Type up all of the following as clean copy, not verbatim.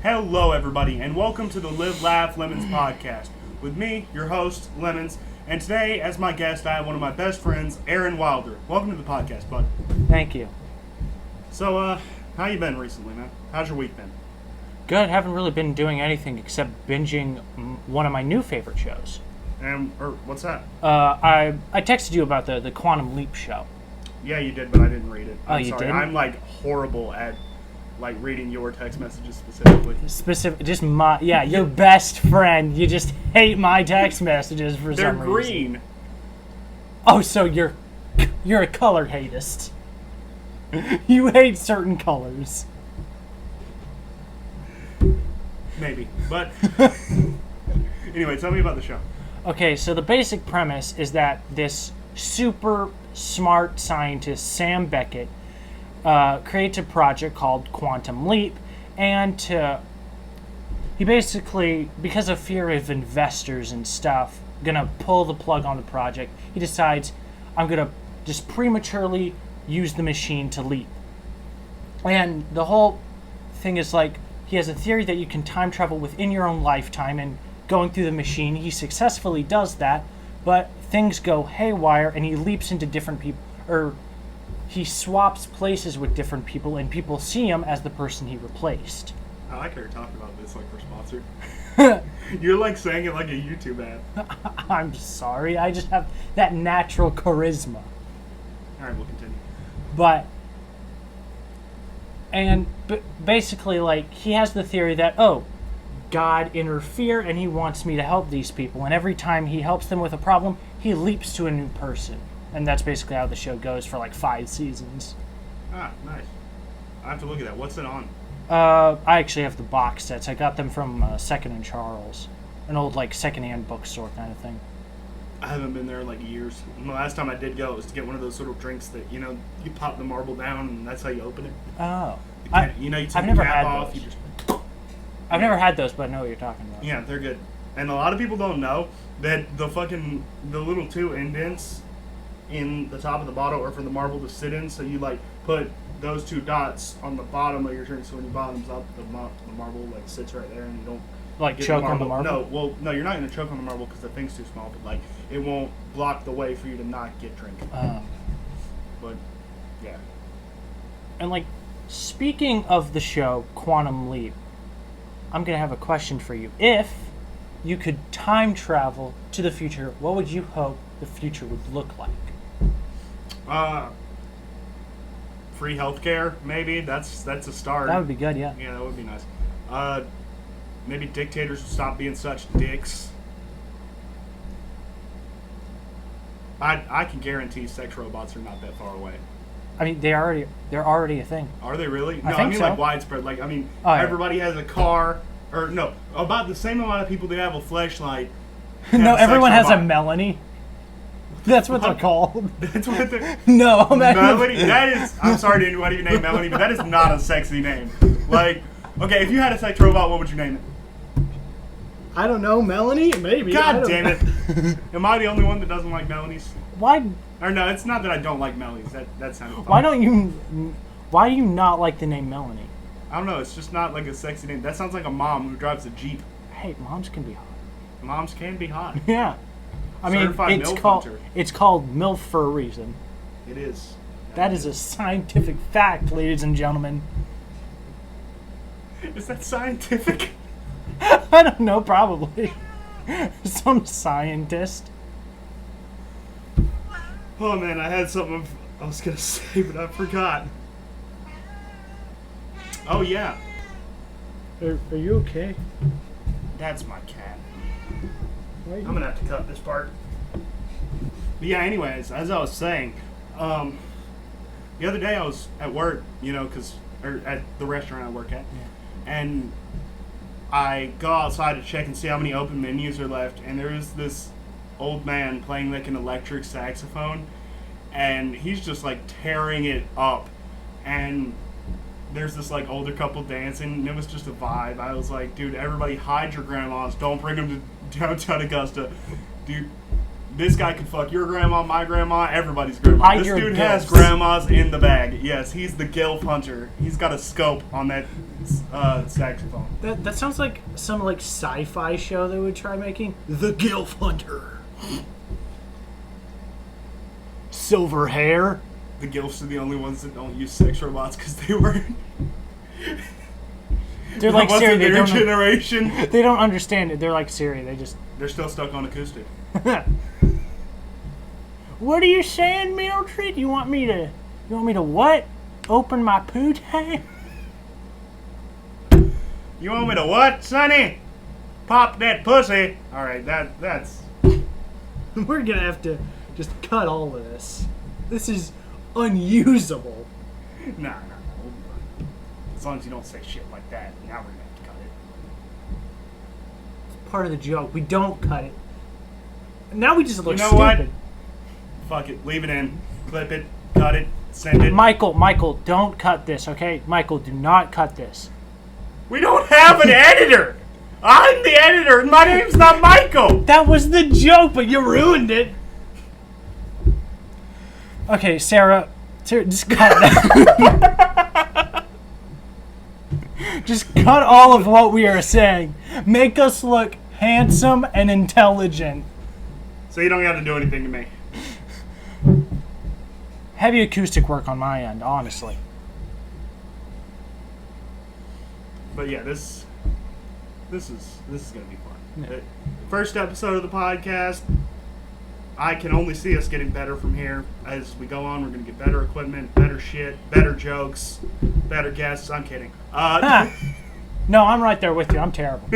Hello, everybody, and welcome to the Live, Laugh, Lemons podcast. With me, your host, Lemons, and today, as my guest, I have one of my best friends, Aaron Wilder. Welcome to the podcast, bud. Thank you. So, how you been recently, man? How's your week been? Good. Haven't really been doing anything except binging one of my new favorite shows. What's that? I texted you about the Quantum Leap show. Yeah, you did, but I didn't read it. I'm you sorry. didn't? I'm, horrible at, reading your text messages specifically. Your best friend. You just hate my text messages for They're some reason. green. Oh, so you're a color hatist. You hate certain colors. Maybe, but... Anyway, tell me about the show. Okay, so the basic premise is that this super smart scientist, Sam Beckett, creates a project called Quantum Leap, and he basically, because of fear of investors and stuff, gonna pull the plug on the project. He decides, I'm gonna just prematurely use the machine to leap. And the whole thing is he has a theory that you can time travel within your own lifetime, and going through the machine, he successfully does that, but things go haywire, and he leaps into different people, or he swaps places with different people, and people see him as the person he replaced. I like how you're talking about this like we're sponsored. You're saying it like a YouTube ad. I'm sorry, I just have that natural charisma. Alright, we'll continue. But basically, he has the theory that, God interfered and he wants me to help these people. And every time he helps them with a problem, he leaps to a new person. And that's basically how the show goes for 5 seasons. Ah, nice. I have to look at that. What's it on? I actually have the box sets. I got them from Second and Charles. An old, secondhand bookstore kind of thing. I haven't been there in years. And the last time I did go was to get one of those little drinks that, you pop the marble down and that's how you open it. Oh. You take I've the never cap had off. those. You just... I've never had those, but I know what you're talking about. Yeah, they're good. And a lot of people don't know that the little 2 indents in the top of the bottle are for the marble to sit in. So you put those 2 dots on the bottom of your drink. So when you bottoms up, the marble sits right there, and you don't choke on the marble. No, you're not gonna choke on the marble because the thing's too small. But it won't block the way for you to not get drink. But yeah. And speaking of the show Quantum Leap, I'm going to have a question for you. If you could time travel to the future, what would you hope the future would look like? Free healthcare, maybe. That's a start. That would be good, yeah. Yeah, that would be nice. Maybe dictators would stop being such dicks. I can guarantee sex robots are not that far away. I mean, they're already a thing. Are they really? No, I think so. Widespread. Everybody has a car, or no, about the same amount of people that have a fleshlight. No, everyone has a Melanie. That's what they're called. That's what they're... No, Melanie? That is... I'm sorry to anybody named Melanie, but that is not a sexy name. Okay, if you had a sex robot, what would you name it? I don't know, Melanie? Maybe. God damn it. Am I the only one that doesn't like Melanies? Why... Or no, it's not that I don't like Melanies. That sounded fun. Why do you not like the name Melanie? I don't know. It's just not a sexy name. That sounds like a mom who drives a Jeep. Hey, moms can be hot. Moms can be hot. Yeah. I mean, it's called MILF for a reason. It is. That is a scientific fact, ladies and gentlemen. Is that scientific? I don't know, probably. Some scientist. Oh man, I had something I was gonna say, but I forgot. Oh yeah. Are you okay? That's my cat. I'm gonna have to cut this part. But yeah, anyways, as I was saying, the other day I was at work, at the restaurant I work at, and I go outside to check and see how many open menus are left, and there was this old man playing an electric saxophone, and he's just tearing it up, and there's this older couple dancing, and it was just a vibe. I was like, dude, everybody hide your grandmas, don't bring them to downtown Augusta. Dude, This guy can fuck your grandma, my grandma, everybody's grandma. This dude has grandmas in the bag. Yes, he's the gilf hunter. He's got a scope on that saxophone. That sounds like some like sci-fi show they would try making. The Gilf Hunter. Silver hair. The Gilfs are the only ones that don't use sex robots because they weren't. They're like Siri. They Their don't. generation. They don't understand it. They're like Siri. They're still stuck on acoustic. What are you saying, Mildred? You want me to what? Open my poo tank? You want me to what, Sonny? Pop that pussy. All right, that's. We're gonna have to just cut all of this. This is unusable. Nah. As long as you don't say shit like that, now we're gonna have to cut it. It's part of the joke. We don't cut it. Now we just look You know stupid. what? Fuck it. Leave it in. Clip it. Cut it. Send it. Michael, don't cut this, okay? Michael, do not cut this. We don't have an editor. I'm the editor, and my name's not Michael. That was the joke, but you ruined it. Okay, Sarah, just cut that. Just cut all of what we are saying. Make us look handsome and intelligent. So you don't got to do anything to me. Heavy acoustic work on my end, honestly. But yeah, this is gonna be fun. Yeah. First episode of the podcast. I can only see us getting better from here. As we go on, we're gonna get better equipment, better shit, better jokes, better guests. I'm kidding. No, I'm right there with you. I'm terrible.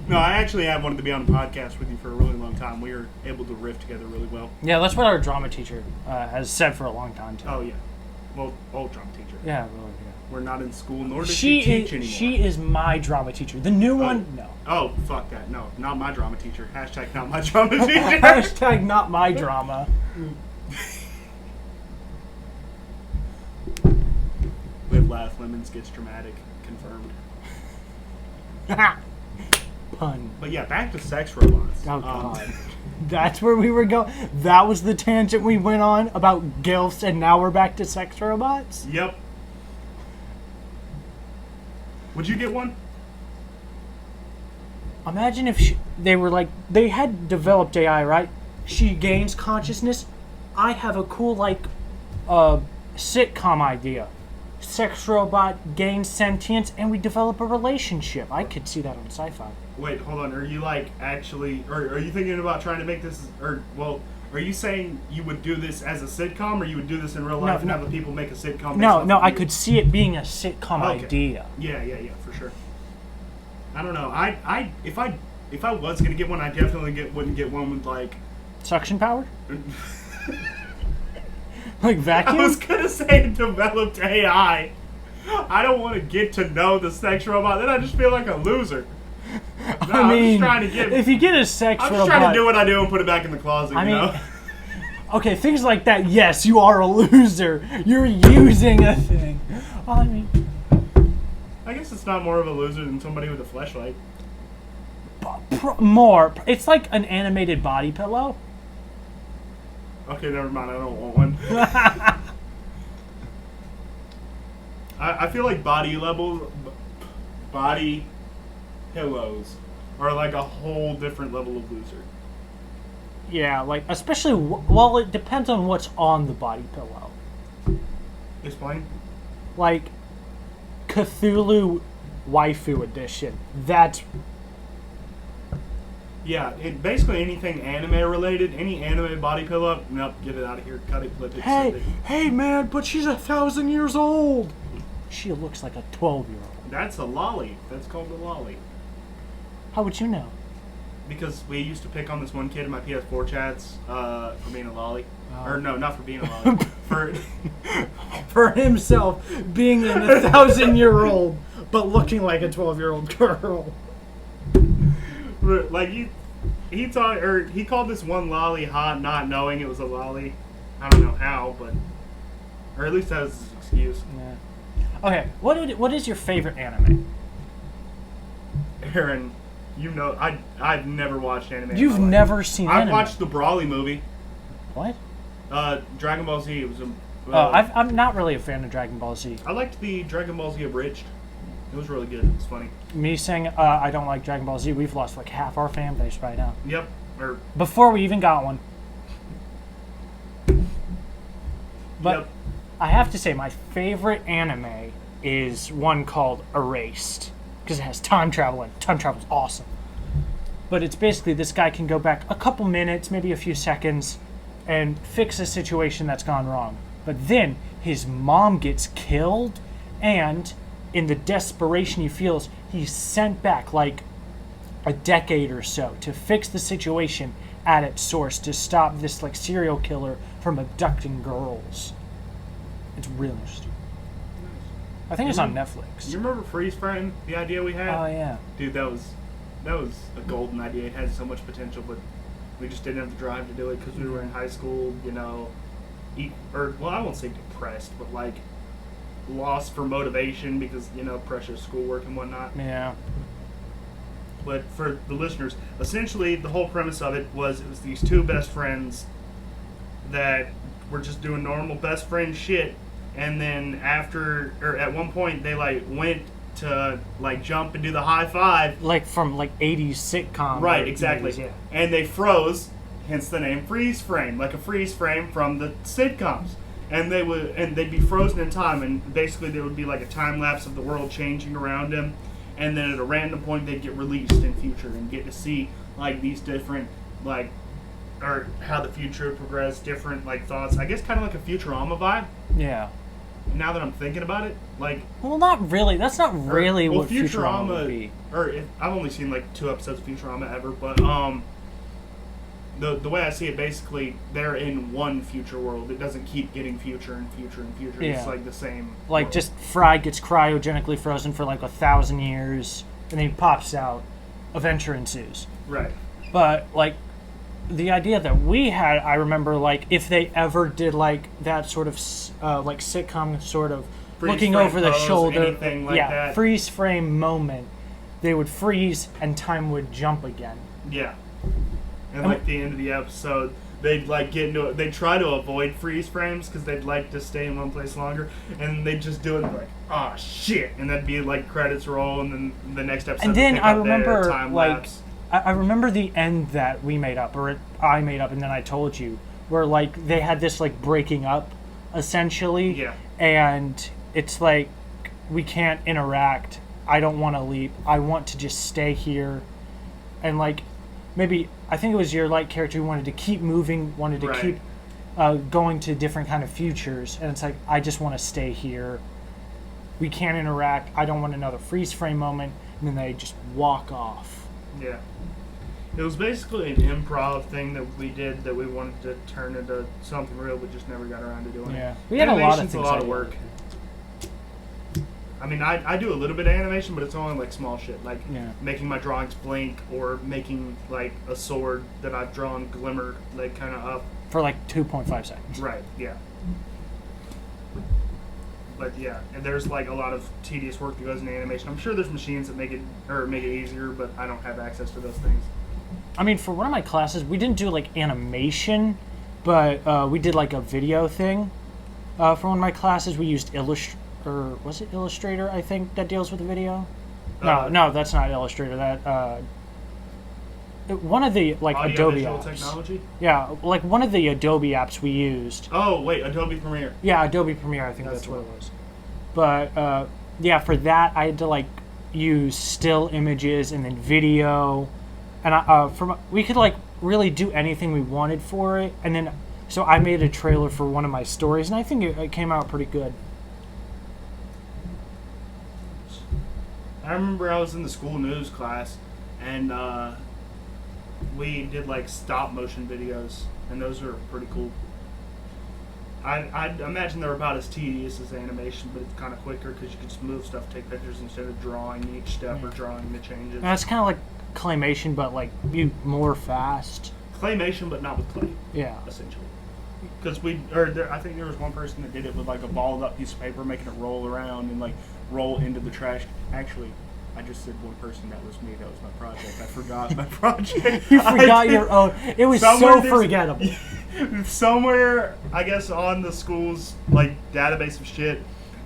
No, I actually have wanted to be on a podcast with you for a really long time. We were able to riff together really well. Yeah, that's what our drama teacher has said for a long time, too. Oh, yeah. Well, old drama teacher. Yeah, really, yeah. We're not in school, nor does she teach anymore. She is my drama teacher. The new one, no. Oh, fuck that. No, not my drama teacher. Hashtag not my drama teacher. Hashtag not my drama. Live, laugh, lemons gets dramatic. Confirmed. Pun. But yeah, back to sex robots. Oh, God. That's where we were going. That was the tangent we went on about gilfs, and now we're back to sex robots? Yep. Would you get one? Imagine if they were like, they had developed AI, right? She gains consciousness. I have a cool, like, sitcom idea. Sex robot gains sentience, and we develop a relationship. I could see that on sci-fi. Wait, hold on. Are you like actually, or are you thinking about trying to make this, or well, are you saying you would do this as a sitcom, or you would do this in real life and have the people make a sitcom? No, I could see it being a sitcom idea. Yeah, for sure. I don't know. If I was gonna get one, I definitely wouldn't get one with like suction power. Like vacuum? I was gonna say developed AI. I don't want to get to know the sex robot. Then I just feel like a loser. No, I mean, I'm just trying to get. If you get a sex robot, I'm just trying to do what I do and put it back in the closet. I you mean, know? Okay, things like that. Yes, you are a loser. You're using a thing. Well, I mean, I guess it's not more of a loser than somebody with a fleshlight. More. It's like an animated body pillow. Okay, never mind. I don't want one. I feel like body pillows are like a whole different level of loser. Yeah, like especially well, it depends on what's on the body pillow. Explain. Like Cthulhu waifu edition. That's. Yeah, basically anything anime related, any anime body pillow, nope, get it out of here, cut it, flip it, send it. Hey man, but she's 1,000 years old. She looks like a 12-year-old. That's a lolly. That's called a lolly. How would you know? Because we used to pick on this one kid in my PS4 chats for being a lolly. Oh. Or no, not for being a lolly. For himself being an 1,000-year-old, but looking like a 12-year-old girl. Like he called this one lolly hot, not knowing it was a lolly. I don't know how, but or at least that was his excuse. Yeah. Okay, what is your favorite anime? Aaron, you know I've never watched anime. You've never seen anime? I've watched the Brawly movie. What? Dragon Ball Z. It was I'm not really a fan of Dragon Ball Z. I liked the Dragon Ball Z abridged. It was really good. It's funny. Me saying I don't like Dragon Ball Z, we've lost like half our fan base right now. Yep. Or before we even got one. But yep. I have to say, my favorite anime is one called Erased, because it has time travel, and time travel is awesome. But it's basically this guy can go back a couple minutes, maybe a few seconds, and fix a situation that's gone wrong. But then his mom gets killed, and in the desperation he feels, he's sent back like a decade or so to fix the situation at its source, to stop this like serial killer from abducting girls. It's really interesting. I think it's on Netflix. You remember Freeze Frame? The idea we had? Oh yeah. Dude, that was a golden idea. It had so much potential, but we just didn't have the drive to do it because we were in high school, you know, I won't say depressed, but like lost for motivation because, you know, pressure of schoolwork and whatnot. Yeah. But for the listeners, essentially the whole premise of it was these two best friends that were just doing normal best friend shit, and then at one point they like went to like jump and do the high five, like from like 80s sitcom. Right, exactly. 80s, yeah. And they froze, hence the name freeze frame, like a freeze frame from the sitcoms. And they'd be frozen in time, and basically there would be like a time lapse of the world changing around them. And then at a random point they'd get released in future and get to see like these different like, or how the future would progress, different like thoughts. I guess kind of like a Futurama vibe. Yeah. Now that I'm thinking about it, like, well, not really. That's not really what Futurama would be. I've only seen like 2 episodes of Futurama ever, but the way I see it, basically they're in one future world. It doesn't keep getting future and future and future. Yeah. It's like the same. Like world. just Fry gets cryogenically frozen for like 1,000 years, and then he pops out. Adventure ensues. Right. But like the idea that we had, I remember, like if they ever did like that sort of like sitcom sort of Freeze looking frame over the pose, shoulder, anything like that. freeze frame moment, they would freeze and time would jump again. Yeah. And like the end of the episode, they'd like get into it. They'd try to avoid freeze frames because they'd like to stay in one place longer, and they'd just do it like, oh shit, and that'd be like credits roll, and then the next episode. And then I remember time like lapse. I remember the end that we made up, or I made up, and then I told you, where like they had this like breaking up, essentially. Yeah. And it's like we can't interact. I don't want to leap. I want to just stay here, and like maybe I think it was your like character who wanted to keep moving, wanted to Right. keep going to different kind of futures, and it's like I just want to stay here. We can't interact. I don't want another freeze frame moment, and then they just walk off. Yeah. It was basically an improv thing that we did that we wanted to turn into something real, but just never got around to doing Yeah, it. we had a lot of Animation's things. a lot like of work. I mean, I do a little bit of animation, but it's only like small shit, like Yeah. making my drawings blink or making like a sword that I've drawn glimmer like kind of up. for like 2.5 seconds. Right. Yeah. But yeah, and there's like a lot of tedious work that goes into animation. I'm sure there's machines that make it easier, but I don't have access to those things. I mean, for one of my classes, we didn't do like animation, but we did like a video thing. For one of my classes, we used Illustrator, I think, that deals with the video. No, that's not Illustrator. That one of the like Adobe apps. Technology? Yeah, like one of the Adobe apps we used. Oh wait, Adobe Premiere. Yeah, Adobe Premiere. I think That's that's what it the was. But yeah, for that I had to like use still images and then video, and we could like really do anything we wanted for it. And then so I made a trailer for one of my stories, and I think it came out pretty good. I remember I was in the school news class, and we did like stop motion videos, and those are pretty cool. I'd imagine they're about as tedious as animation, but it's kind of quicker because you can just move stuff, take pictures instead of drawing each step or drawing the changes. Now, it's kind of like claymation, but like you more fast. Claymation, but not with clay. Yeah. Essentially. Because I think there was one person that did it with like a balled up piece of paper, making it roll around and like roll into the trash. Actually, I just said one person. That was me. That was my project. I forgot my project. You forgot your own. It was so forgettable. Somewhere, I guess, on the school's like database of shit,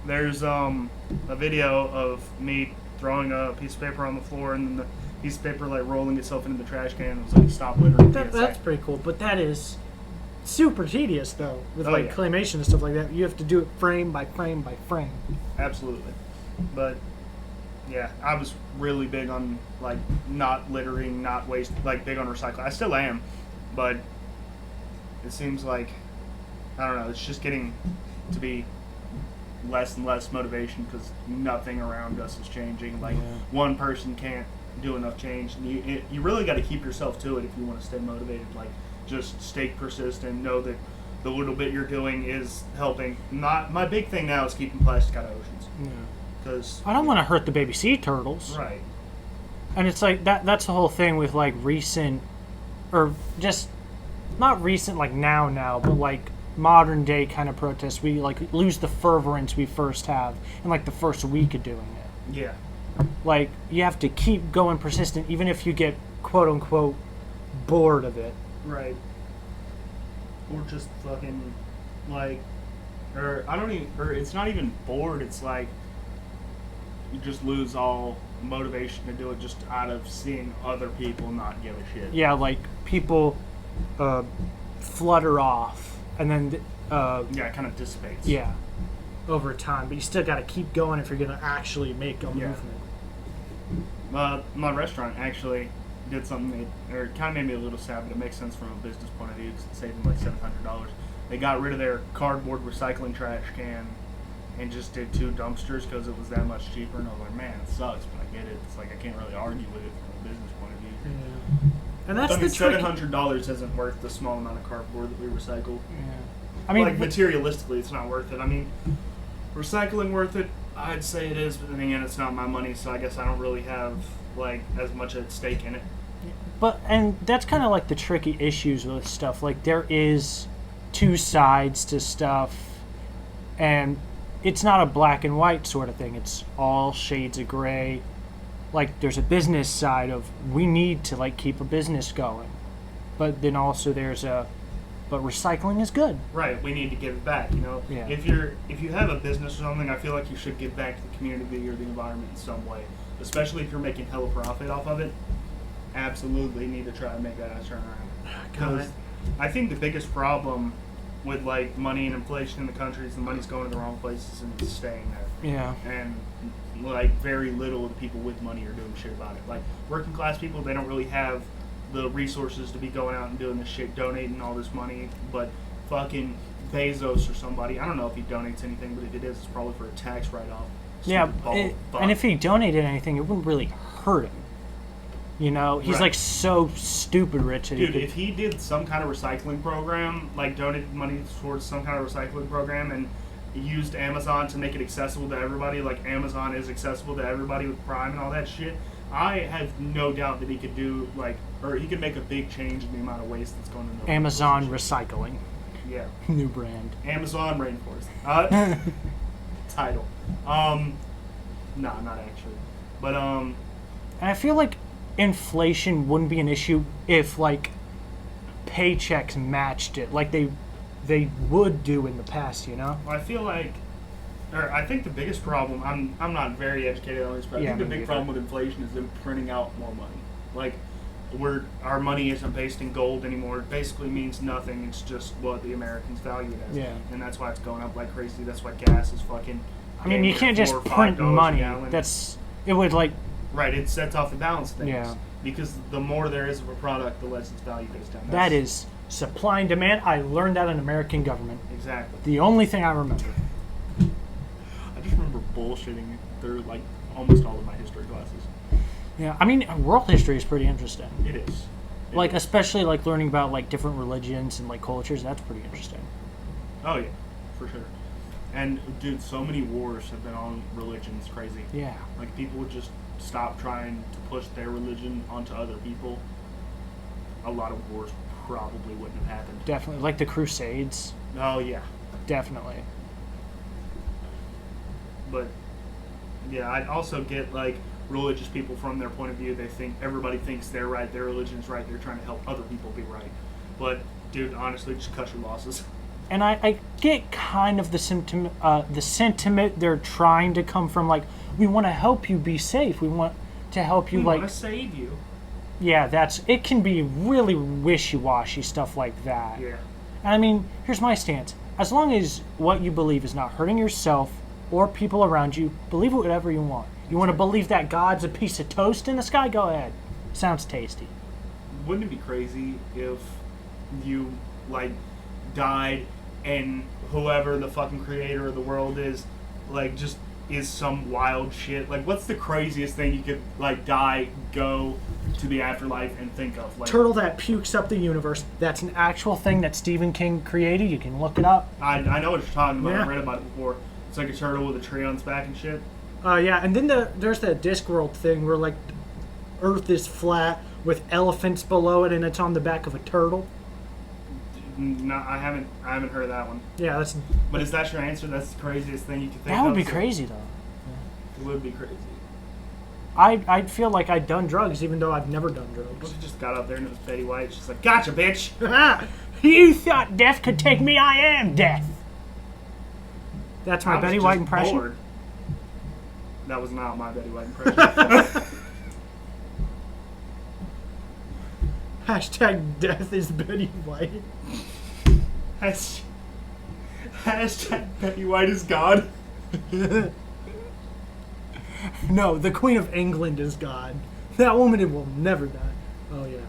there's a video of me throwing a piece of paper on the floor and then the piece of paper like rolling itself into the trash can. It was like stop littering. That's pretty cool. But that is super tedious though, with yeah. claymation and stuff like that. You have to do it frame by frame by frame. Absolutely. But yeah, I was really big on like not littering, not waste, like big on recycling. I still am, but it seems like, I don't know, it's just getting to be less and less motivation because nothing around us is changing. Like one person can't do enough change, and you really got to keep yourself to it if you want to stay motivated. Like just stay persistent, know that the little bit you're doing is helping. Not my big thing now is keeping plastic out of oceans. Yeah. Because I don't want to hurt the baby sea turtles. Right. And it's like that's the whole thing with like recent, or just not recent like now, but like modern day kind of protests. We like lose the fervorance we first have in like the first week of doing it. Yeah. Like you have to keep going persistent even if you get quote unquote bored of it. Right. Or just fucking like, or I don't even, or it's not even bored. It's like you just lose all motivation to do it just out of seeing other people not give a shit. Yeah, like people flutter off and then yeah, it kind of dissipates. Yeah, over time, but you still got to keep going if you're going to actually make a movement. My restaurant actually did something that, or it kind of made me a little sad, but it makes sense from a business point of view because it saved them like $700. They got rid of their cardboard recycling trash can and just did 2 dumpsters because it was that much cheaper. And I was like, man, it sucks, but I get it. It's like I can't really argue with it from a business point of view. Yeah. And that's the trick. $700 isn't worth the small amount of cardboard that we recycle. Yeah. I mean, like materialistically, it's not worth it. I mean, recycling worth it? I'd say it is, but then again, it's not my money, so I guess I don't really have like as much at stake in it. But and that's kind of like the tricky issues with stuff. Like there is 2 sides to stuff, and it's not a black and white sort of thing. It's all shades of gray. Like there's a business side of we need to like keep a business going, but then also there's but recycling is good. Right, we need to give it back. You know, yeah. If you have a business or something, I feel like you should give back to the community or the environment in some way. Especially if you're making hella profit off of it, absolutely need to try and make that ass turn around. Because I think the biggest problem with like money and inflation in the country is the money's going to the wrong places and it's staying there. Yeah. And like very little of the people with money are doing shit about it. Like working class people, they don't really have the resources to be going out and doing this shit, donating all this money. But fucking Bezos or somebody, I don't know if he donates anything, but if it is, it's probably for a tax write-off. Yeah, and if he donated anything, it wouldn't really hurt him. You know, he's like so stupid rich that dude, if he did some kind of recycling program, like donated money towards some kind of recycling program and used Amazon to make it accessible to everybody, like Amazon is accessible to everybody with Prime and all that shit, I have no doubt that he could do like, or he could make a big change in the amount of waste that's going into Amazon Recycling. Yeah. New brand. Amazon Rainforest. Title. No, not actually. But and I feel like inflation wouldn't be an issue if like paychecks matched it like they would do in the past, you know? I feel like, or I think the biggest problem, I'm not very educated on this, but I think the big problem with inflation is them printing out more money. Like, our money isn't based in gold anymore. It basically means nothing. It's just what the Americans value it as. Yeah. And that's why it's going up like crazy. That's why gas is fucking... I mean, you can't just print money. It would like... Right, it sets off the balance of things. Yeah. Because the more there is of a product, the less its value goes down. That is supply and demand. I learned that in American government. Exactly. The only thing I remember. I just remember bullshitting through like almost all of my history classes. Yeah, I mean, world history is pretty interesting. It is. Especially like learning about like different religions and like cultures. That's pretty interesting. Oh yeah, for sure. And dude, so many wars have been on religion. It's crazy. Yeah. Like people would just stop trying to push their religion onto other people. A lot of wars probably wouldn't have happened. Definitely, like the Crusades. Oh yeah. Definitely. But yeah, I'd also get like religious people from their point of view. They think everybody thinks they're right, their religion is right. They're trying to help other people be right. But dude, honestly, just cut your losses. And I get kind of the sentiment they're trying to come from. Like, we want to help you be safe. We want to help you, we like, want to save you. Yeah, it can be really wishy-washy stuff like that. Yeah. And I mean, here's my stance. As long as what you believe is not hurting yourself or people around you, believe whatever you want. You want to believe that God's a piece of toast in the sky? Go ahead. Sounds tasty. Wouldn't it be crazy if you, like, died and whoever the fucking creator of the world is, like, just is some wild shit? Like, what's the craziest thing you could, like, die, go to the afterlife and think of? Like, turtle that pukes up the universe. That's an actual thing that Stephen King created. You can look it up. I know what you're talking about. Yeah. I've read about it before. It's like a turtle with a tree on its back and shit. Yeah, and then there's that Discworld thing where, like, Earth is flat with elephants below it and it's on the back of a turtle. No, I haven't heard of that one. Yeah, that's... But is that your answer? That's the craziest thing you could think of? That would be crazy, though. It would be crazy. I'd feel like I'd done drugs even though I've never done What drugs. if you just got up there and it was Betty White? She's like, gotcha, bitch! You thought death could take me? I am death! That's my Betty White impression? Bored. That was not my Betty White impression. Hashtag death is Betty White. Hashtag Betty White is God. No, the Queen of England is God. That woman will never die. Oh, yeah.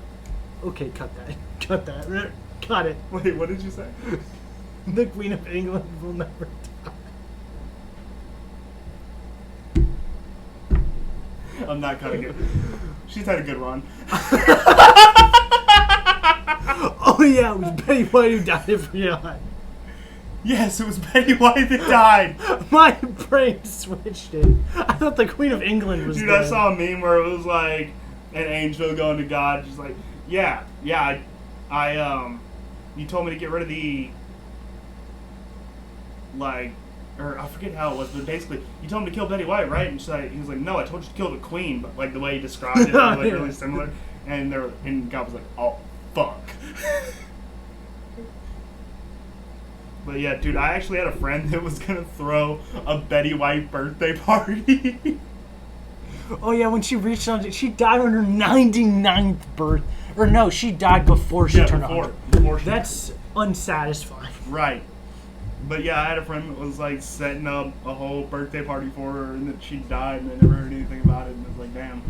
Okay, cut that. Cut that. Cut it. Wait, what did you say? The Queen of England will never die. I'm not cutting it. She's had a good run. Oh, yeah, it was Betty White who died if we died. Yes, it was Betty White that died. My brain switched it. I thought the Queen of England was Dude, dead. I saw a meme where it was like an angel going to God, just like, I you told me to get rid of the, like, or I forget how it was, but basically, you told me to kill Betty White, right? And he was like, no, I told you to kill the Queen, but like the way he described it, was like really similar. And God was like, oh fuck. But yeah, dude, I actually had a friend that was gonna throw a Betty White birthday party. Oh yeah, when she reached on, she died on her 99th birth, or no, she died before she turned 100. That's unsatisfying. Right. But yeah, I had a friend that was like setting up a whole birthday party for her, and that she died, and I never heard anything about it, and I was like, damn.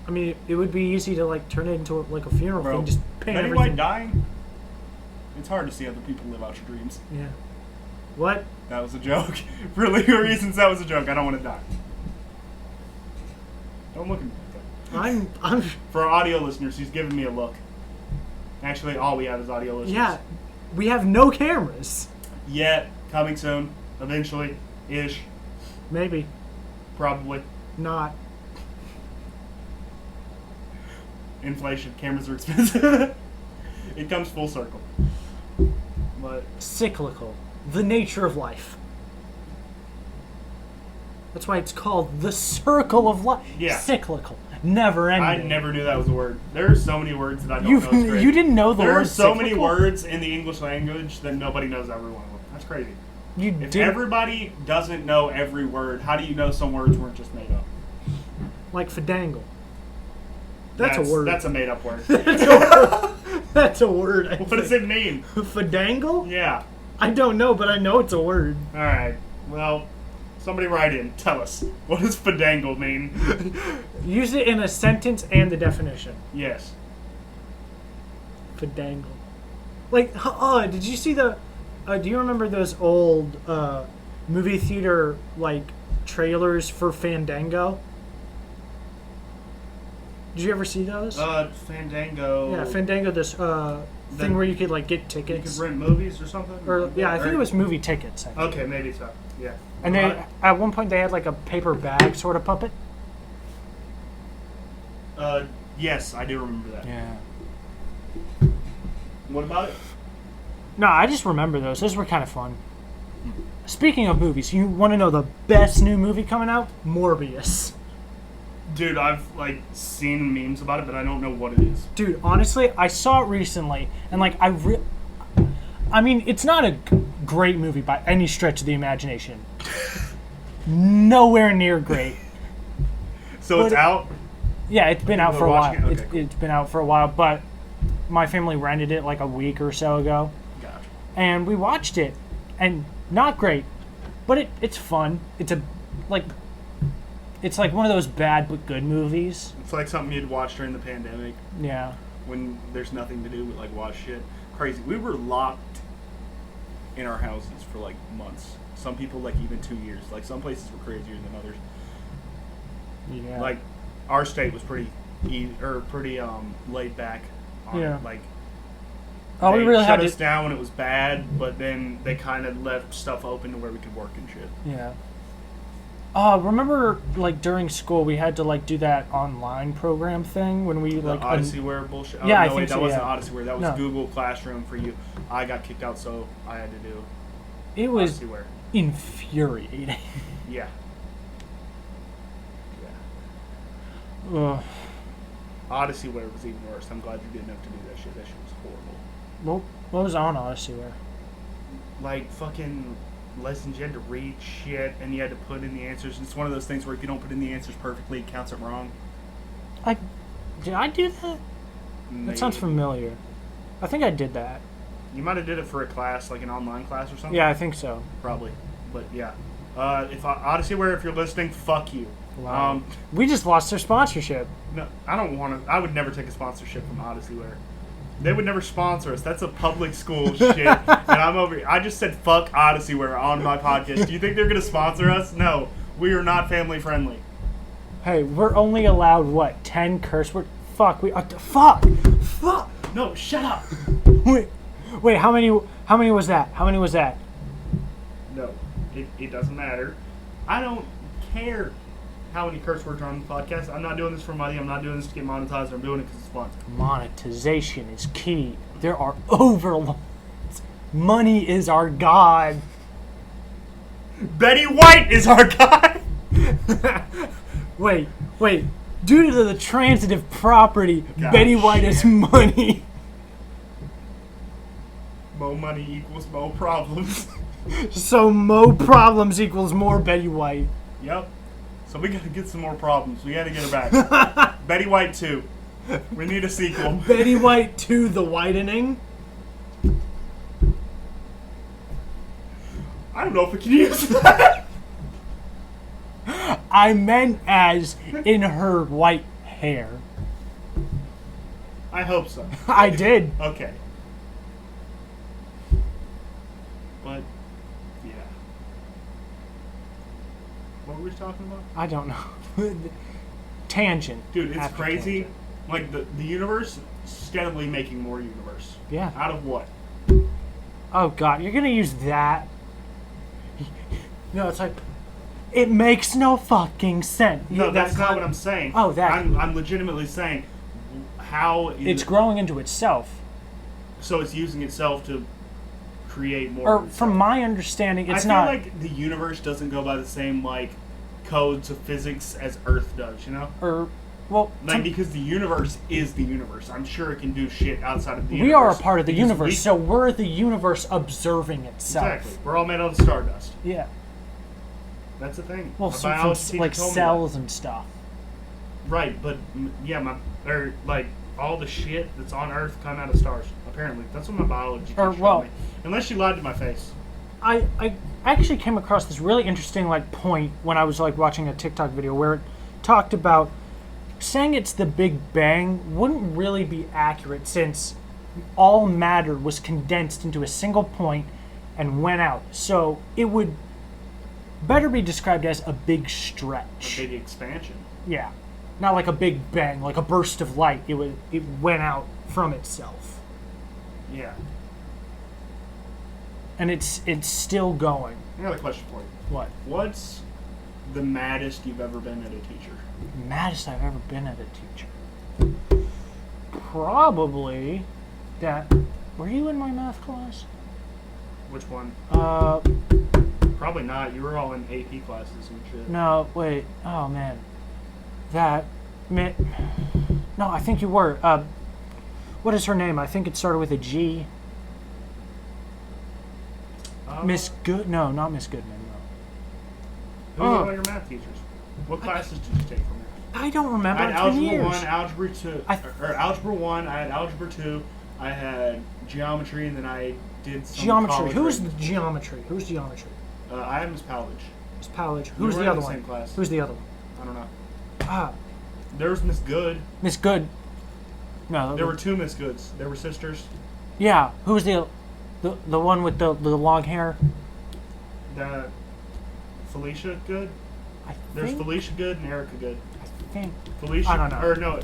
I mean, it would be easy to like turn it into like a funeral Bro, thing, just paint Betty everything. White dying? It's hard to see other people live out your dreams. Yeah. What? That was a joke. For legal reasons, that was a joke. I don't want to die. Don't look at me like that. I'm. For our audio listeners, he's giving me a look. Actually, all we have is audio listeners. Yeah, we have no cameras. Yet, coming soon, eventually, ish, Maybe probably. not. Inflation. Cameras are expensive. It comes full circle. But Cyclical. The nature of life. That's why it's called the circle of life. Yeah. Cyclical. Never ending. I never knew that was a word. There are so many words that I don't know. It's great. You didn't know the There word are so many cyclical? words in the English language that nobody knows every one of them. That's crazy. You If did everybody doesn't know every word, how do you know some words weren't just made up? like fadangle. That's a word. That's a made up word. That's a word. I What does think. it mean? Fadangle? Yeah. I don't know, but I know it's a word. All right. Well, somebody write in. Tell us. What does fadangle mean? Use it in a sentence and the definition. Yes. Fadangle. Like, did you see the... do you remember those old movie theater, like, trailers for Fandango? Did you ever see those? Fandango. Yeah, Fandango, this thing where you could, like, get You tickets. could rent movies or something? Or, yeah, I think it was movie tickets. I think. Okay, maybe so. Yeah. And they, at one point, they had, like, a paper bag sort of puppet. Yes, I do remember that. Yeah. What about it? No, I just remember those. Those were kind of fun. Speaking of movies, you want to know the best new movie coming out? Morbius. Dude, I've like seen memes about it, but I don't know what it is. Dude, honestly, I saw it recently, and like I mean, it's not a great movie by any stretch of the imagination. Nowhere near great. So it's out? Yeah, it's been out for a while. Okay, cool. It's been out for a while, but my family rented it like a week or so ago. Gotcha. And we watched it, and not great, but it's fun. It's like one of those bad but good movies. It's like something you'd watch during the pandemic. Yeah. When there's nothing to do but like watch shit. Crazy. We were locked in our houses for like months. Some people like even 2 years. Like some places were crazier than others. Yeah. Like our state was pretty laid back on like oh, we really shut had us down when it was bad, but then they kind of left stuff open to where we could work and shit. Yeah. Remember, like, during school, we had to, like, do that online program thing when we, like... Odyssey-ware bullshit? Oh, yeah, no, I think wait, so, that wasn't yeah. Odyssey-ware. That was Google Classroom for you. I got kicked out, so I had to do It was Odyssey-ware. infuriating. Yeah. Ugh. Odyssey-ware was even worse. I'm glad you didn't have to do that shit. That shit was horrible. Well, what was on Odyssey-ware? Like, fucking... lessons you had to read shit and you had to put in the answers. It's one of those things where if you don't put in the answers perfectly, it counts it wrong. Did I do that? Maybe. That sounds familiar. I think I did that. You might have did it for a class, like an online class or something. Yeah, I think so. Probably, but yeah. If Odyssey-ware, if you're listening, fuck you. Wow. We just lost their sponsorship. No, I don't want to. I would never take a sponsorship from Odyssey-ware. They would never sponsor us. That's a public school shit. And I'm over here. I just said fuck Odyssey-ware on my podcast. Do you think they're going to sponsor us? No. We are not family friendly. Hey, we're only allowed, what, 10 curse words? Fuck. Fuck! No, shut up. Wait, how many was that? How many was that? No, it doesn't matter. I don't care how many curse words are on the podcast. I'm not doing this for money. I'm not doing this to get monetized. I'm doing it because it's fun. Monetization is key. There are overlords. Money is our god. Betty White is our god. Wait. Due to the transitive property, God, Betty White is money. Mo money equals mo problems. So mo problems equals more Betty White. Yep. So we gotta get some more problems. We gotta get her back. Betty White 2. We need a sequel. Betty White 2, The Whitening. I don't know if we can use that. I meant as in her white hair. I hope so. I did. Okay. But, yeah. What were we talking about? I don't know. Tangent. Dude, it's After crazy. tangent. Like, the universe steadily making more universe. Yeah. Out of what? Oh god, you're gonna use that? No, it's like, it makes no fucking sense. No, that's not what I'm saying. Oh, that. I'm legitimately saying how is It's growing into itself. so it's using itself to create more. Or of itself. from my understanding, it's I not. feel like the universe doesn't go by the same like codes of physics as Earth does. You know, Or, well, like because the universe is the universe. I'm sure it can do shit outside of the universe. we are a part of the because universe, so we're the universe observing itself. exactly, we're all made out of stardust. Yeah. That's the thing. Well, My so biology from teacher like told me cells and stuff. that. Right, but yeah, or like all the shit that's on Earth come out of stars. Apparently, that's what my biology teacher Or, told well- me. Unless she lied to my face. I actually came across this really interesting like point when I was like watching a TikTok video where it talked about saying it's the Big Bang wouldn't really be accurate since all matter was condensed into a single point and went out. So it would better be described as a big stretch. A big expansion. Yeah. Not like a big bang, like a burst of light. It went out from itself. Yeah. And it's still going. I got a question for you. What? What's the maddest you've ever been at a teacher? Maddest I've ever been at a teacher. Probably that. Were you in my math class? Which one? Uh, Probably not. You were all in AP classes and shit. no, wait. Oh man. that... No, I think you were. What is her name? I think it started with a G. Miss Good? No, not Miss Goodman. No. Who were one of your math teachers? What classes did you take from her? I don't remember. I had It's been Algebra years. 1, Algebra 2, or Algebra 1, I had Algebra 2, I had Geometry, and then I did some Geometry. college Who's the writing. geometry? Who's geometry? I had Miss Powledge. Miss Powledge. We Who's were the in other the one? same class. Who's the other one? I don't know. Ah, There was Miss Good. Miss Good. No. There were two Miss Goods. They were sisters. Yeah. Who's the one with the long hair? The Felicia Good. There's think- Felicia Good and Erica Good. I think. Felicia, I don't know. Or no,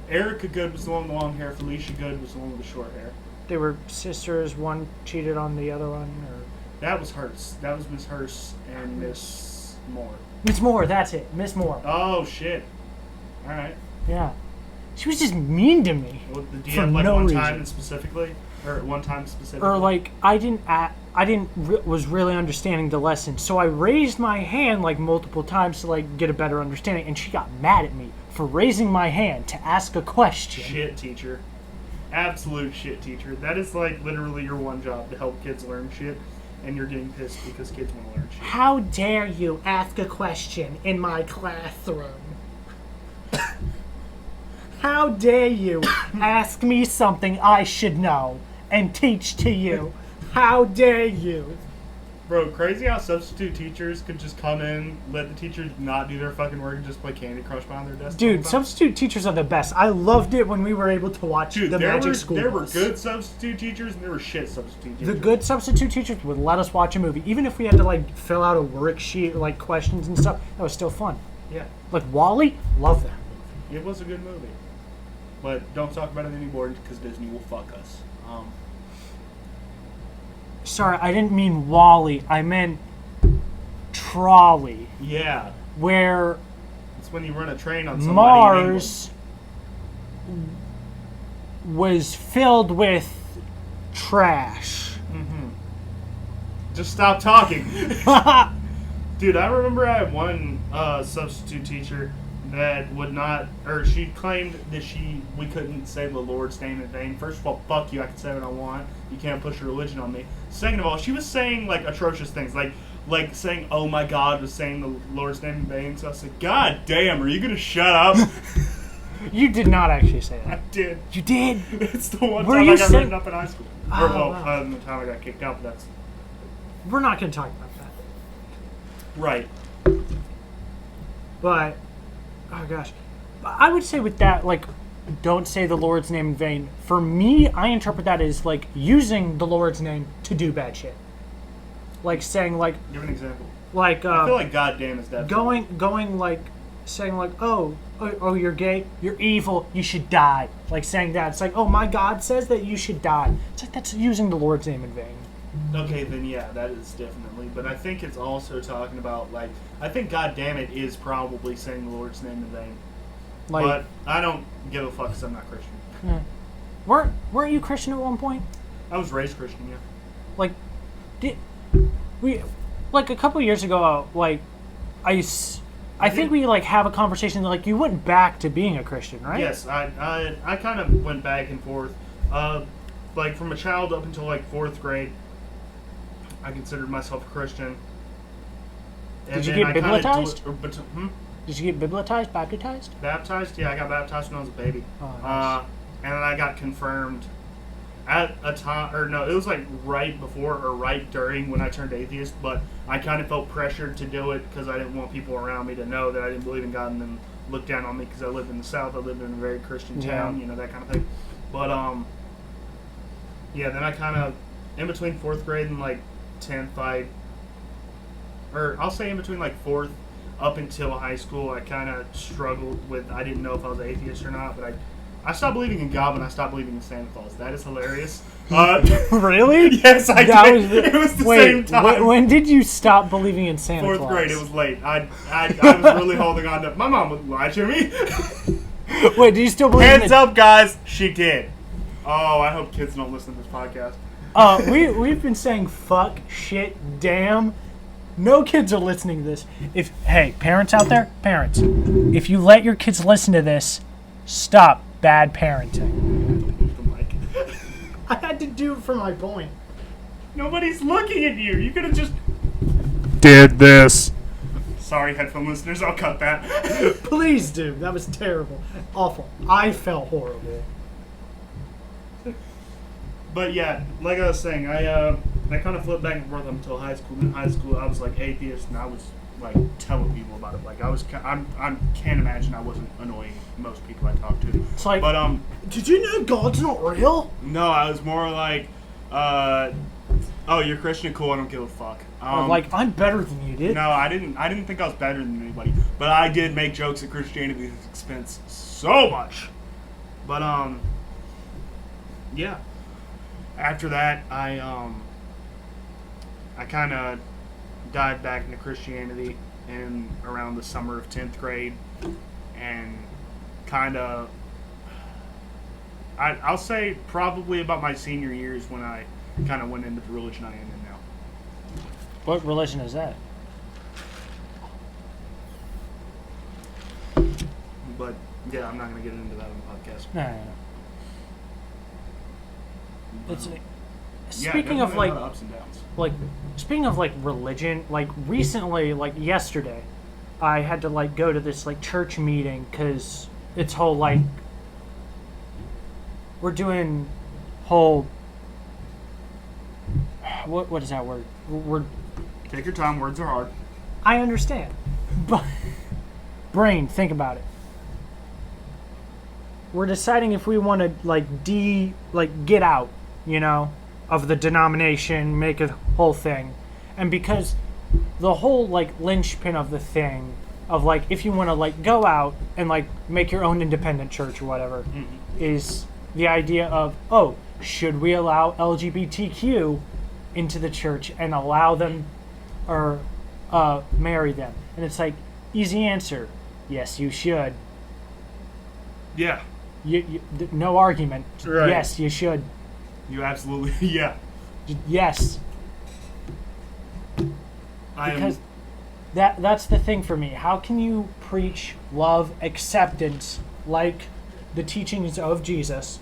Erica Good was the one with the long hair. Felicia Good was the one with the short hair. They were sisters. One cheated on the other one, or That was Hurst. That was Miss Hurst and Miss Moore. Miss Moore. That's it. Miss Moore. Oh shit! All right. Yeah. She was just mean to me. Well, do you For have like no one reason. time specifically, or one time specifically? Or like was really understanding the lesson, so I raised my hand like multiple times to like get a better understanding, and she got mad at me for raising my hand to ask a question. Shit teacher. Absolute shit teacher. That is like literally your one job, to help kids learn shit, and you're getting pissed because kids want to learn shit. How dare you ask a question in my classroom? How dare you ask me something I should know and teach to you? How dare you? Bro, crazy how substitute teachers could just come in, let the teachers not do their fucking work, and just play Candy Crush behind their desk. Dude, substitute teachers are the best. I loved it when we were able to watch Dude, the there Magic were, School there were Bus. good substitute teachers, and there were shit substitute teachers. The good substitute teachers would let us watch a movie, even if we had to like fill out a worksheet, like questions and stuff. That was still fun. Yeah, Like Wall-E, love that. it was a good movie. But don't talk about it anymore because Disney will fuck us. Sorry, I didn't mean Wall-E. I meant Trolley, Yeah, where it's when you run a train on somebody in Mars was filled with trash. England. Just stop talking. Dude, I remember I had one substitute teacher that would not, or she claimed that we couldn't say the Lord's name in vain. First of all, fuck you, I can say what I want. You can't push your religion on me. Second of all, she was saying like atrocious things, like saying, oh my God, was saying the Lord's name in vain. So I said, God damn, are you gonna shut up? You did not actually say I that. did. You did? It's the one Were time you I got saying- written up in high school. Oh, Or, well, wow. the time I got kicked out, but that's We're not going to talk about that. right. But, oh gosh. I would say with that, like, don't say the Lord's name in vain. For me, I interpret that as, like, using the Lord's name to do bad shit. Like, saying, like, Give an example. I I feel like goddamn is that. going, like, saying, like, oh, you're gay, you're evil, you should die. Like, saying that. It's like, oh, my God says that you should die. It's like, that's using the Lord's name in vain. Okay, then yeah, that is definitely. But I think it's also talking about, like, I think God damn it is probably saying the Lord's name in vain. Like, But I don't give a fuck because I'm not Christian. yeah. Weren't you Christian at one point? I was raised Christian, yeah. Like, like a couple years ago, like, I think we, like, have a conversation, like, you went back to being a Christian, right? Yes, I kind of went back and forth. Like, from a child up until, like, 4th grade, I considered myself a Christian. And Did you then get I kinda biblicized? Did you get baptized? Baptized? Yeah, I got baptized when I was a baby. Oh, nice. And then I got confirmed at a time, or no, it was like right before or right during when I turned atheist, but I kind of felt pressured to do it because I didn't want people around me to know that I didn't believe in God and then look down on me because I lived in the South. I lived in a very Christian town, you know, that kind of thing. But, yeah, then I kind of, in between 4th grade and like 10th, I'll say in between like 4th up until high school, I kind of struggled with, I didn't know if I was atheist or not, but I stopped believing in God when I stopped believing in Santa Claus. That is hilarious. Really? Yes, I did. It was the same time. When did you stop believing in Santa 4th Claus? grade, it was late. I was really holding on to, my mom wouldn't lie to me. Wait, do you still believe in Hands up, guys. She did. Oh, I hope kids don't listen to this podcast. we've been saying fuck, shit, damn No kids are listening to this. Hey, parents out there, parents, if you let your kids listen to this, stop bad parenting. The mic. I had to do it for my point. Nobody's looking at you. You could have just did this. Sorry, headphone listeners. I'll cut that. Please do. That was terrible. Awful. I felt horrible. But yeah, like I was saying, I kind of flipped back and forth until high school. In high school, I was like atheist, and I was like telling people about it. Like I can't imagine I wasn't annoying most people I talked to. It's like, but did you know God's not real? no, I was more like, oh, you're Christian, cool. I don't give a fuck. Like I'm better than you did. No, I didn't think I was better than anybody, but I did make jokes at Christianity's expense so much. But yeah. After that, I kind of dived back into Christianity in around the summer of 10th grade, and kind of, I'll say probably about my senior years when I kind of went into the religion I am in now. What religion is that? But yeah, I'm not going to get into that on the podcast. No. It's Yeah, speaking of definitely like a lot of ups and downs. like speaking of like religion, like recently, like yesterday, I had to like go to this like church meeting because it's whole like we're doing whole what is that word? We're Take your time. Words are hard. I understand, but brain, think about it. We're deciding if we want to get out, you know, of the denomination, make a whole thing. And because the whole like linchpin of the thing of like if you want to like go out and like make your own independent church or whatever is the idea of, oh, should we allow LGBTQ into the church and allow them or marry them? And it's like, easy answer, yes, you should. Yeah. No argument. Right. Yes, you should. You absolutely, yeah. Yes. Because that's the thing for me. How can you preach love, acceptance, like the teachings of Jesus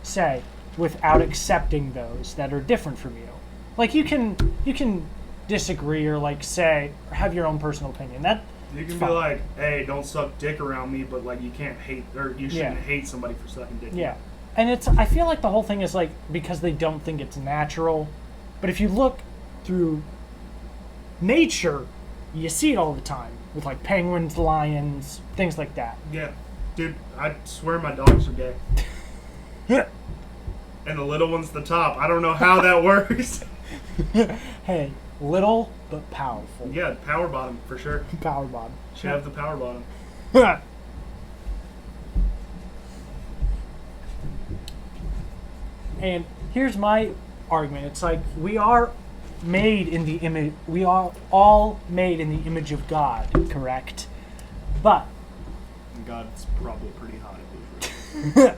say, without accepting those that are different from you? Like you can disagree or like say or have your own personal opinion. That you can be like, hey, don't suck dick around me, but like you can't hate or you shouldn't hate somebody for sucking dick. Yeah. And I feel like the whole thing is like because they don't think it's natural. But if you look through nature, you see it all the time with like penguins, lions, things like that. Yeah. Dude, I swear my dogs are gay. And the little one's the top. I don't know how that works. Hey, little but powerful. Yeah, power bottom for sure. Power bottom. Should have the power bottom. And here's my argument. It's like we are made in the image. We are all made in the image of God, correct? But God's probably pretty hot if he's real.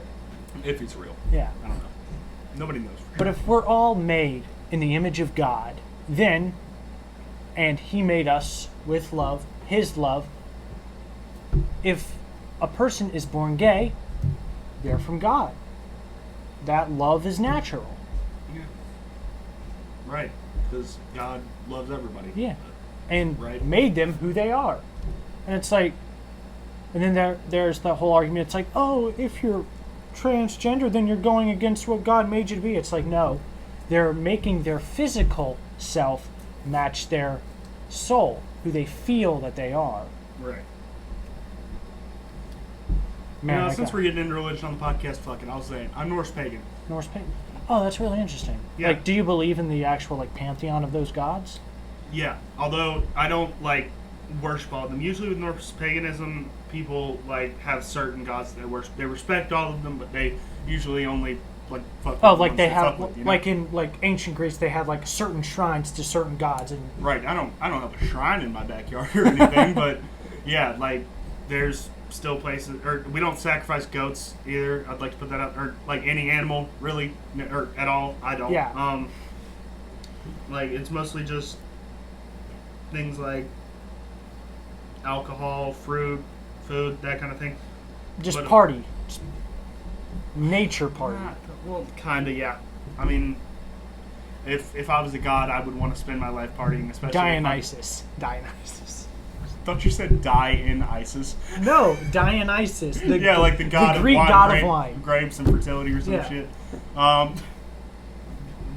If he's real. Yeah. I don't know. Nobody knows for sure. But if we're all made in the image of God, then, and He made us with love, His love, if a person is born gay, they're from God. That love is natural. Yeah. Right. Because God loves everybody. Yeah. And made them who they are. And it's like, and then there's the whole argument. It's like, oh, if you're transgender, then you're going against what God made you to be. It's like, no. They're making their physical self match their soul, who they feel that they are. Right. Man, since we're getting into religion on the podcast, fucking, I'll say it. I'm Norse pagan. Norse pagan. Oh, that's really interesting. Yeah. Like, do you believe in the actual like pantheon of those gods? Yeah. Although I don't like worship all of them. Usually with Norse paganism, people like have certain gods that they worship. They respect all of them, but they usually only like fuck. Oh, with like the they ones have, fuck with, you know? like in like ancient Greece, they had like certain shrines to certain gods, and Right. I don't have a shrine in my backyard or anything, but yeah, like there's still places, or we don't sacrifice goats either. I'd like to put that up, or like any animal really, or at all. I don't. Yeah. Like it's mostly just things like alcohol, fruit, food, that kind of thing. Just But, party. Just nature party. Well, kind of, yeah. I mean, if I was a god, I would want to spend my life partying, especially. Dionysus. Thought you said die in ISIS. No, Dionysus. Yeah, like the god the Greek of wine, god of wine. grapes and fertility or some Yeah. shit.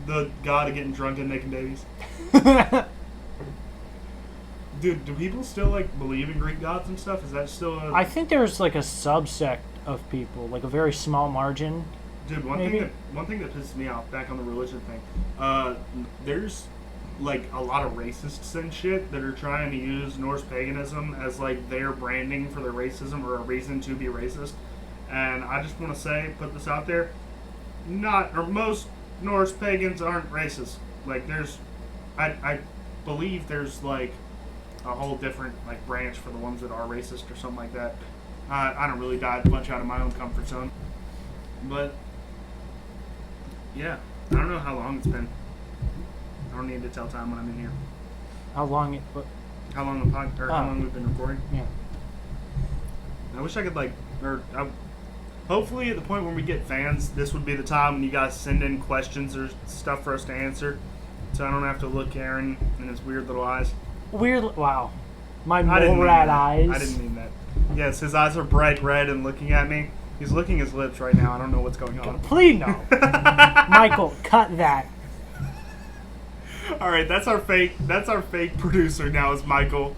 The god of getting drunk and making babies. Dude, do people still like believe in Greek gods and stuff? Is that still a... I think there's like a subsect of people, like a very small margin. Dude, one thing that pisses me off, back on the religion thing, there's like a lot of racists and shit that are trying to use Norse paganism as like their branding for their racism or a reason to be racist. And I just want to say, put this out there, most Norse pagans aren't racist. Like I believe there's like a whole different like branch for the ones that are racist or something like that. I don't really dive much out of my own comfort zone, but yeah, I don't know how long it's been. I don't need to tell time when I'm in here. How long How long how long we've been recording? Yeah. I wish I could hopefully at the point when we get fans, this would be the time when you guys send in questions or stuff for us to answer, so I don't have to look Aaron in his weird little eyes. Wow. My mole rat eyes. I didn't mean that. Yes, his eyes are bright red and looking at me. He's licking his lips right now. I don't know what's going on. Please no. Michael, cut that. All right, that's our fake producer now is Michael.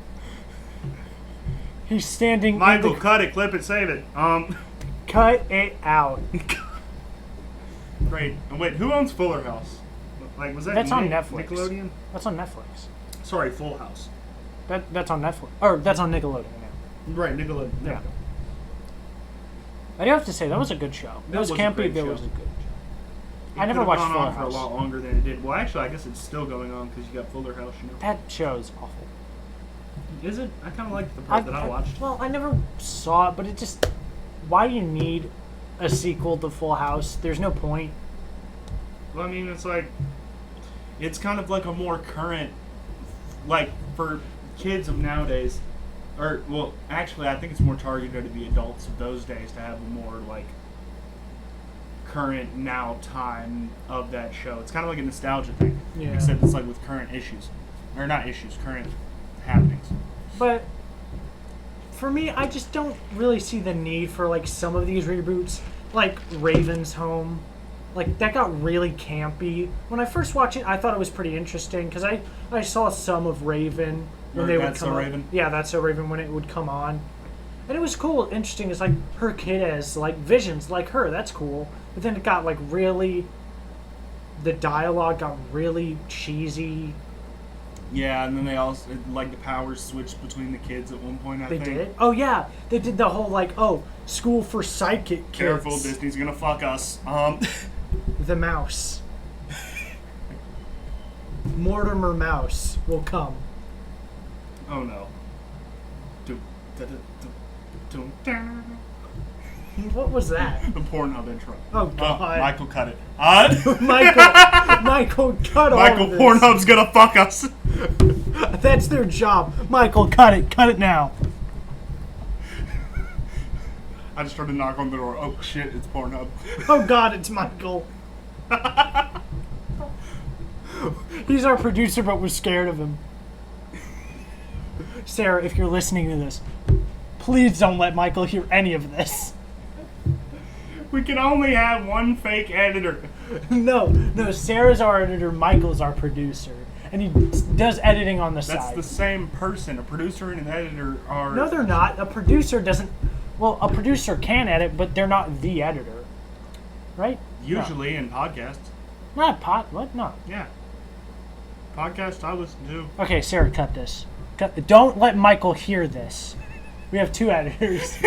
He's standing. Michael, cut it, clip it, save it. Cut it out. Great. And wait, who owns Fuller House? Like, was that That's on Netflix. Nickelodeon? That's on Netflix. Sorry, Full House. That's on Netflix. Or that's on Nickelodeon now. Right, Nickelodeon. Yeah. I do have to say that was a good show. That was Campy, a great but it show. was a good show. It I never watched gone Fuller on House for a lot longer than it did. Well, actually, I guess it's still going on because you got Fuller House. You know. That show is awful. Is it? I kind of liked the part that I watched. Well, I never saw it, but it just... Why do you need a sequel to Full House? There's no point. Well, I mean, it's like... It's kind of like a more current... Like, for kids of nowadays... Or, well, actually, I think it's more targeted to the adults of those days to have a more, like... current now time of that show. It's kind of like a nostalgia thing. Yeah. Except it's like with current issues. Or not issues, current happenings. But for me, I just don't really see the need for like some of these reboots, like Raven's Home. Like that got really campy. When I first watched it, I thought it was pretty interesting because I saw some of Raven when they would That's come So on. Raven? Yeah, That's So Raven when it would come on. And it was cool, interesting. It's like her kid has like visions like her. That's cool. But then it got like really, the dialogue got really cheesy. Yeah, and then they also, like, the powers switched between the kids at one point, I They think. did? Oh, yeah. They did the whole, like, school for psychic kids. Careful, Disney's gonna fuck us. The mouse. Mortimer Mouse will come. Oh, no. What was that? The Pornhub intro. Oh, God. Michael, cut it. Michael, cut all Michael, of this. Pornhub's gonna fuck us. That's their job. Michael, cut it. Cut it now. I just tried to knock on the door. Oh, shit, it's Pornhub. Oh, God, it's Michael. He's our producer, but we're scared of him. Sarah, if you're listening to this, please don't let Michael hear any of this. We can only have one fake editor. No, Sarah's our editor, Michael's our producer. And he does editing on the side. That's the same person. A producer and an editor are... No, they're not. A producer doesn't... Well, a producer can edit, but they're not the editor. Right? Usually in podcasts. Not what? No. Yeah. Podcasts I listen to. Okay, Sarah, cut this. Don't let Michael hear this. We have two editors.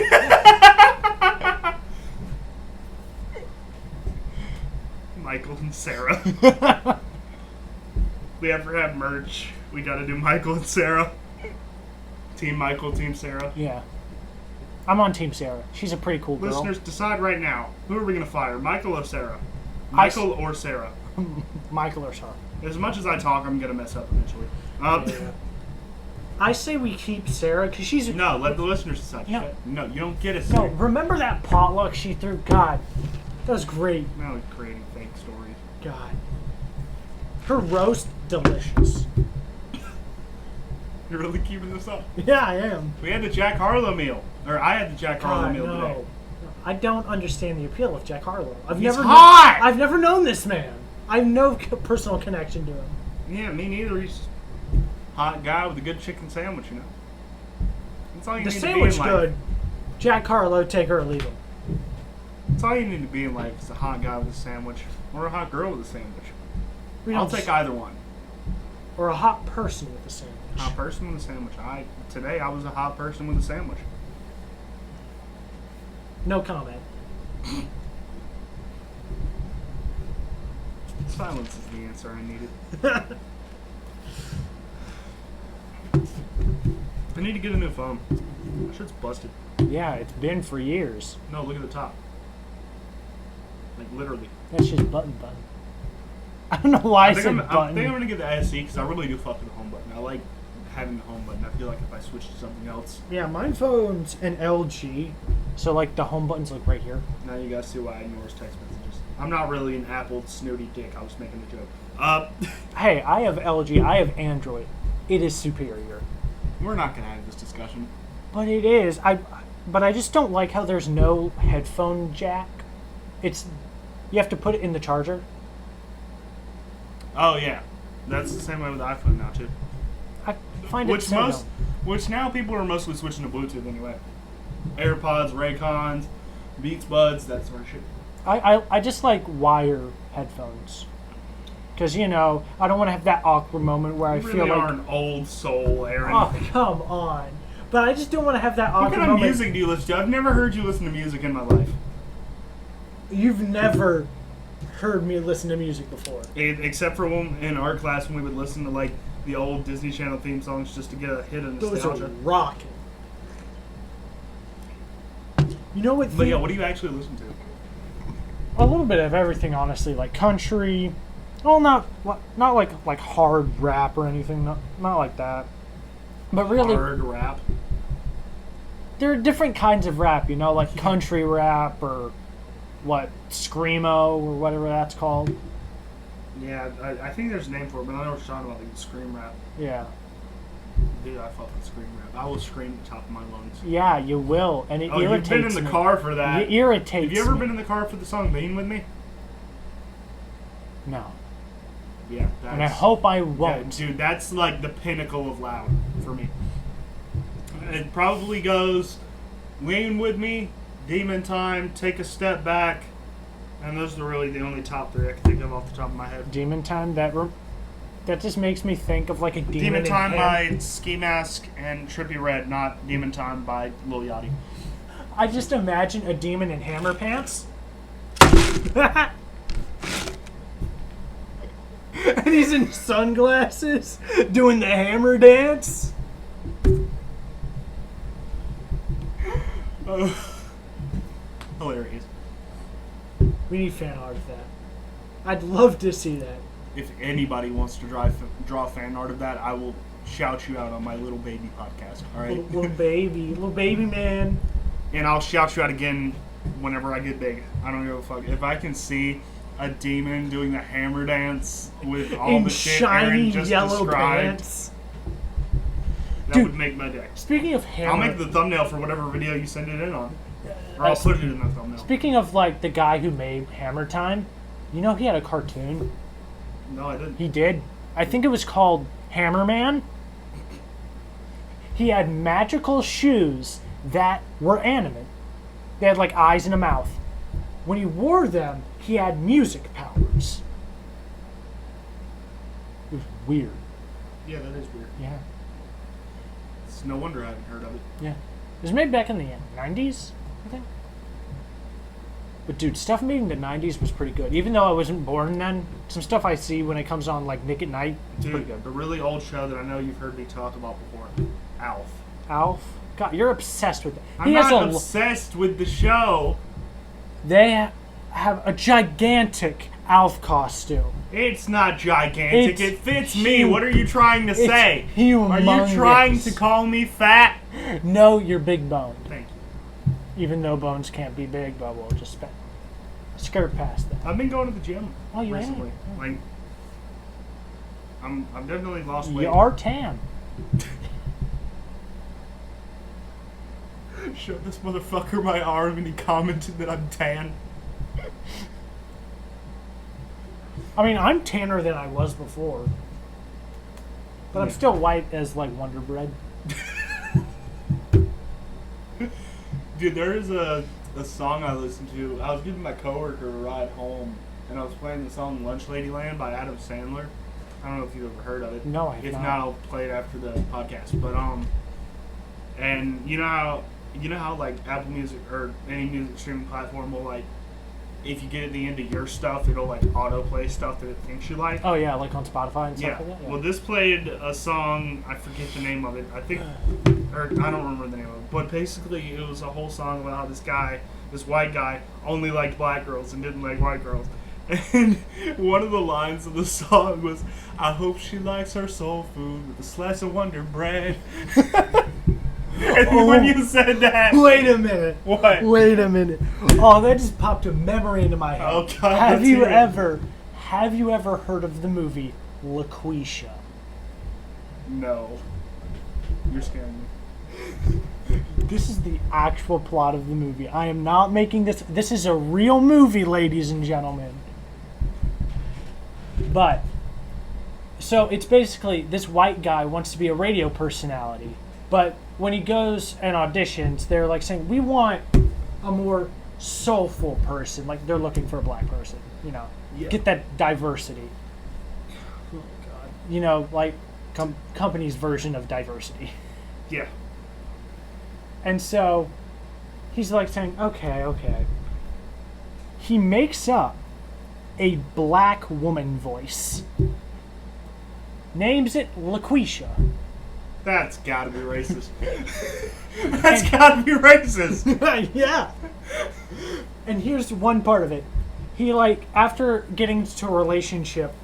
Michael and Sarah. We ever have merch, we gotta do Michael and Sarah. Team Michael, Team Sarah. Yeah. I'm on Team Sarah. She's a pretty cool girl. Listeners, decide right now. Who are we gonna fire, Michael or Sarah? Michael or Sarah? Michael or Sarah. As much as I talk, I'm gonna mess up eventually. Yeah. I say we keep Sarah because she's... No, let the listeners decide. No. No, you don't get a No, say. remember that potluck she threw? God, that was great. Now we're creating fake stories. God. Her roast, delicious. You're really keeping this up? Yeah, I am. We had the Jack Harlow meal. Or I had the Jack Harlow meal today. I don't understand the appeal of Jack Harlow. He's hot! I've never known this man. I have no personal connection to him. Yeah, me neither. He's a hot guy with a good chicken sandwich, you know. That's all you The need to be sandwich in life. good. Jack Harlow, take her or leave him. That's all you need to be in life is a hot guy with a sandwich. Or a hot girl with a sandwich. I'll take either one. Or a hot person with a sandwich. Hot person with a sandwich. Today I was a hot person with a sandwich. No comment. Silence is the answer I needed. I need to get a new phone. My shit's busted. Yeah, it's been for years. No, look at the top. Like literally. That's just button. I don't know why I said I button. think I'm gonna get the SE because I really do fuck with the home button. I like having the home button. I feel like if I switch to something else. Yeah, my phone's an LG. So like the home button's like right here. Now you guys see why I ignore text messages. I'm not really an Apple snooty dick. I was making a joke. Hey, I have LG. I have Android. It is superior. We're not gonna have this discussion. But it is. But I just don't like how there's no headphone jack. You have to put it in the charger. Oh yeah, that's the same way with the iPhone now too. I find it so dumb. Which now people are mostly switching to Bluetooth anyway. AirPods, Raycons, Beats Buds, that sort of shit. I just like wire headphones. Because, I don't want to have that awkward moment where I feel like... are an old soul, Aaron. Oh, come on. But I just don't want to have that awkward moment. What kind of music do you listen to? I've never heard you listen to music in my life. You've never heard me listen to music before. Except for when in art class when we would listen to, like, the old Disney Channel theme songs just to get a hit of nostalgia. Those are rocking. You know what? But yeah, what do you actually listen to? A little bit of everything, honestly. Like country. Well, not like hard rap or anything. Not like that. But really, hard rap. There are different kinds of rap. Like country rap or screamo or whatever that's called. Yeah, I think there's a name for it, but I know what you're talking about, like scream rap. Yeah. Dude, I fuck with scream rap. I will scream at the top of my lungs. Yeah, you will, and it irritates me. You've been in the car for that. It irritates me. Have you ever been in the car for the song "Being with Me"? No. Yeah, and I hope I won't. Yeah, dude, that's like the pinnacle of loud for me. It probably goes "Lean with Me," "Demon Time," "Take a Step Back," and those are really the only top three I can think of off the top of my head. Demon Time, that just makes me think of like a demon. Demon Time by Ski Mask and Trippie Redd, not Demon Time by Lil Yachty. I just imagine a demon in hammer pants. And he's in sunglasses doing the hammer dance. Hilarious. We need fan art of that. I'd love to see that. If anybody wants to draw fan art of that, I will shout you out on my Little Baby podcast. All right, little baby man. And I'll shout you out again whenever I get big. I don't give a fuck. If I can see a demon doing the hammer dance with all in the shit shiny Aaron just yellow described, pants. That Dude, would make my day. Speaking of hammer, I'll make the thumbnail for whatever video you send it in on, or I'll put it in the thumbnail. Speaking of like the guy who made Hammer Time, he had a cartoon. No, I didn't. He did. I think it was called Hammerman. He had magical shoes that were animate. They had like eyes and a mouth. When he wore them, he had music powers. It was weird. Yeah, that is weird. Yeah. It's no wonder I haven't heard of it. Yeah. It was made back in the 90s, I think. But dude, stuff made in the 90s was pretty good. Even though I wasn't born then, some stuff I see when it comes on like Nick at Night, Dude, pretty good. the really old show that I know you've heard me talk about before, Alf. Alf? God, you're obsessed with it. I'm not obsessed with the show. They have a gigantic Alf costume. It's not gigantic. It fits me. huge. What are you trying to say? Humongous. Are you trying to call me fat? No, you're big boned. Thank you. Even though bones can't be big, but we'll just skirt past that. I've been going to the gym have? recently. Like, I've definitely lost weight. You are tan. Showed this motherfucker my arm and he commented that I'm tan. I mean, I'm tanner than I was before. But I'm still white as, like, Wonder Bread. Dude, there is a song I listened to. I was giving my coworker a ride home, and I was playing the song Lunch Lady Land by Adam Sandler. I don't know if you've ever heard of it. No, I have If not. not, I'll play it after the podcast. But, and you know how like Apple Music or any music streaming platform will, like, if you get at the end of your stuff, it'll like autoplay stuff that it thinks you like. Oh, yeah, like on Spotify and stuff Yeah. like that? Yeah. Well, this played a song, I forget the name of it. I think, or I don't remember the name of it. But basically, it was a whole song about how this white guy, only liked black girls and didn't like white girls. And one of the lines of the song was, "I hope she likes her soul food with a slice of Wonder Bread." And when you said that, Wait a minute. what? Wait a minute. Oh, that just popped a memory into my head. Oh, God, Have let's you hear it. have you ever heard of the movie LaQuisha? No, you're scaring me. This is the actual plot of the movie. I am not making this. This is a real movie, ladies and gentlemen. But, so it's basically this white guy wants to be a radio personality. But when he goes and auditions, they're like saying, we want a more soulful person. Like they're looking for a black person, you know. Yeah. Get that diversity. Oh, God. You know, like company's version of diversity. Yeah. And so he's like saying, okay. He makes up a black woman voice. Names it LaQuisha. That's gotta be racist. That's gotta be racist. Yeah. And here's one part of it. He, like, after getting into a relationship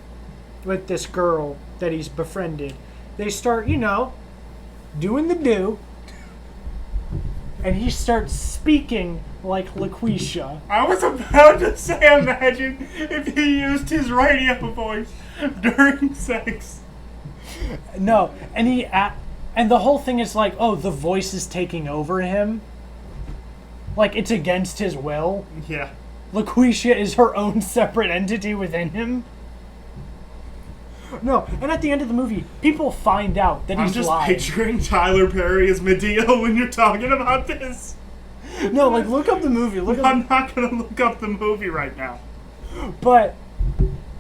with this girl that he's befriended, they start, you know, doing the do. And he starts speaking like LaQuisha. I was about to say, imagine if he used his radio voice during sex. No, and the whole thing is like, oh, the voice is taking over him. Like, it's against his will. Yeah. LaQuisha is her own separate entity within him. No, and at the end of the movie, people find out that I'm he's just lying. picturing Tyler Perry as Medea when you're talking about this. No, like, look up the movie. I'm not gonna look up the movie right now. But,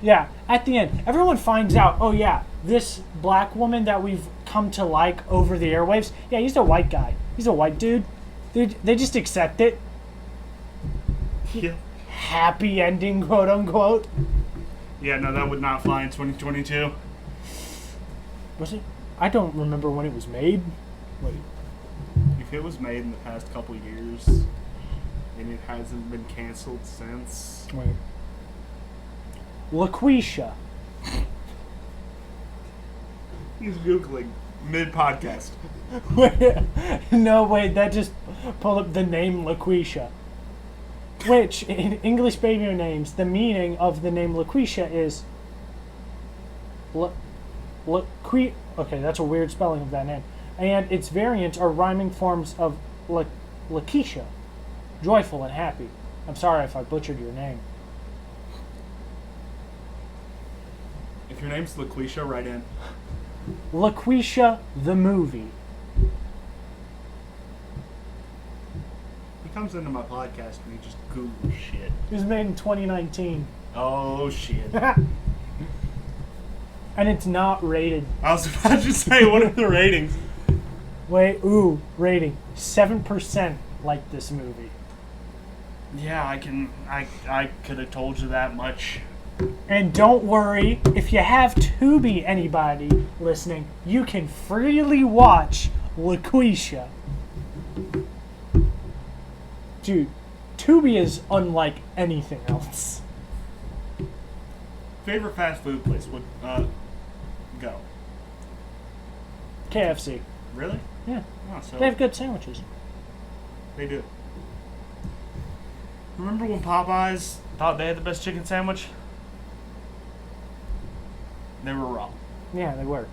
yeah, at the end, everyone finds out, oh yeah, this black woman that we've come to like over the airwaves, yeah, he's a white guy. He's a white dude. They just accept it. Yeah. Happy ending, quote unquote. Yeah, no, that would not fly in 2022. Was it? I don't remember when it was made. Wait. If it was made in the past couple years, and it hasn't been canceled since. Wait. LaQuisha. He's Googling mid-podcast. No, wait, that just pulled up the name LaQuisha. Which, in English baby names, the meaning of the name LaQuisha is... Okay, that's a weird spelling of that name. And its variants are rhyming forms of Lakeisha, joyful and happy. I'm sorry if I butchered your name. If your name's LaQuisha, write in. LaQuisha the movie. He comes into my podcast and he just Googles shit. It was made in 2019. Oh, shit. And it's not rated. I was about to say, what are the ratings? Wait, rating. 7% like this movie. Yeah, I could have told you that much. And don't worry, if you have Tubi, anybody listening, you can freely watch LaQuisha. Dude, Tubi is unlike anything else. favorite fast food place would go. KFC. Really? Yeah. Oh, so They have good sandwiches. they do. Remember when Popeyes thought they had the best chicken sandwich? They were wrong. Yeah, they were.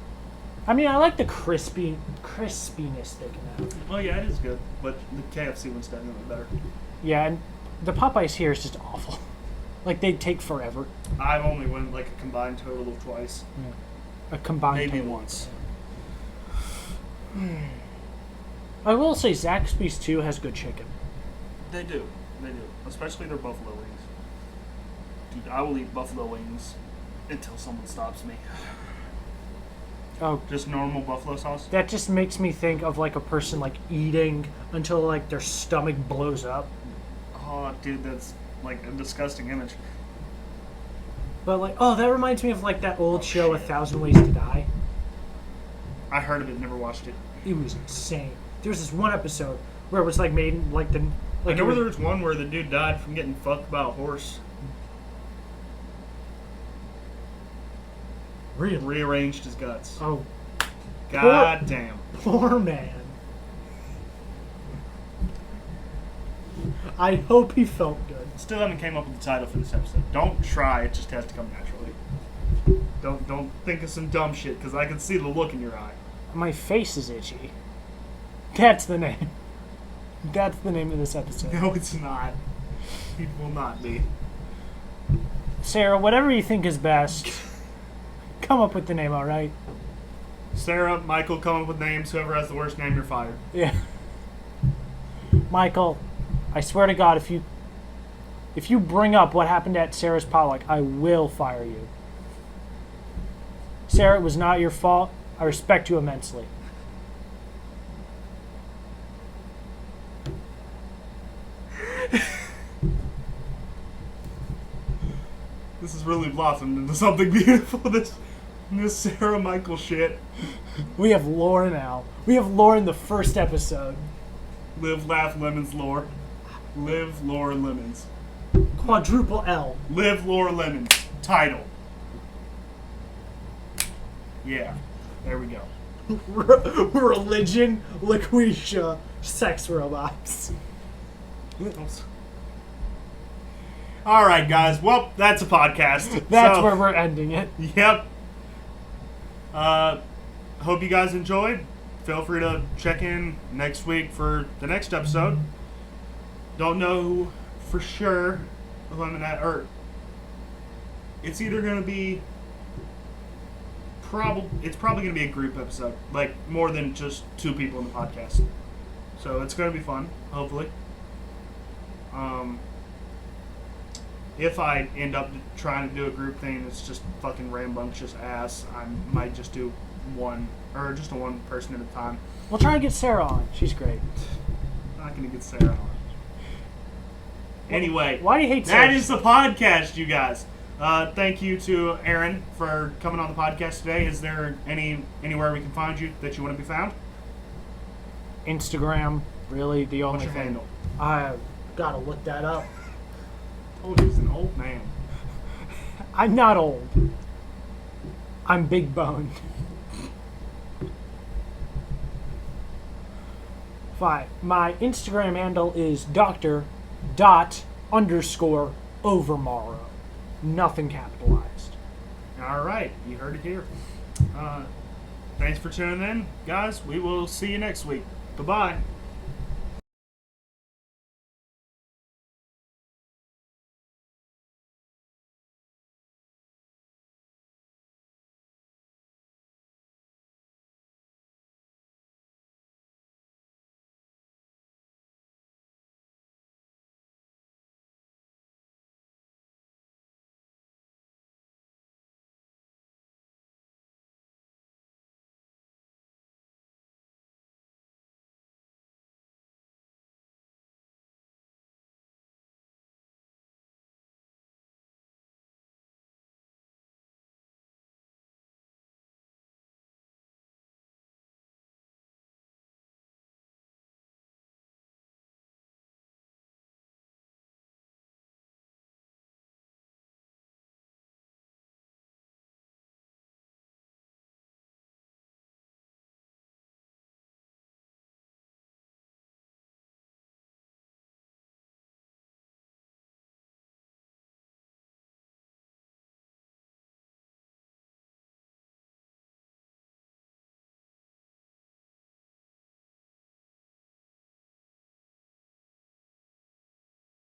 I mean, I like the crispiness they can have. Well, yeah, it is good, but the KFC one's definitely better. Yeah, and the Popeyes here is just awful. Like, they take forever. I've only went like a combined total of twice. Yeah. A combined Maybe total. once. I will say Zaxby's too has good chicken. They do. They do. Especially their buffalo wings. Dude, I will eat buffalo wings until someone stops me. Oh, Just normal buffalo sauce? that just makes me think of like a person like eating until like their stomach blows up. Oh, dude, that's like a disgusting image. But like, oh, that reminds me of like that old show, shit. 1,000 Ways to Die. I heard of it, never watched it. It was insane. There was this one episode where it was like made in, like the I like it know was, there was one where the dude died from getting fucked by a horse. really. Rearranged his guts. Oh, God damn. poor man. I hope he felt good. Still haven't came up with the title for this episode. Don't try, it just has to come naturally. Don't think of some dumb shit, because I can see the look in your eye. My face is itchy. That's the name. That's the name of this episode. No, it's not. It will not be. Sarah, whatever you think is best, come up with the name, alright? Sarah, Michael, come up with names. Whoever has the worst name, you're fired. Yeah. Michael, I swear to God, if you bring up what happened at Sarah's potluck, I will fire you. Sarah, it was not your fault. I respect you immensely. This has really blossomed into something beautiful. This Sarah Michael shit. We have lore now. We have lore in the first episode. Live, laugh, lemons, lore. Live, lore, lemons. Quadruple L. Live, lore, lemons. Title. Yeah. There we go. Religion, Liquisha, sex robots. All right, guys. Well, that's a podcast. That's So, where we're ending it. Yep. Hope you guys enjoyed. Feel free to check in next week for the next episode. Don't know for sure who I'm gonna, or it's either gonna be it's probably gonna be a group episode, like more than just two people in the podcast. So it's gonna be fun, hopefully. If I end up trying to do a group thing that's just fucking rambunctious ass, I might just do one, or just a one person at a time. We'll try and get Sarah on. She's great. I'm not gonna get Sarah on. Anyway, Why do you hate Sarah? that is the podcast, you guys. Thank you to Aaron for coming on the podcast today. Is there anywhere we can find you that you want to be found? Instagram, really the only What's your thing. handle? I gotta look that up. Oh, he's an old man. I'm not old. I'm big boned. 5. My Instagram handle is Dr._Overmorrow. Nothing capitalized. All right, you heard it here. Thanks for tuning in, guys. We will see you next week. Goodbye.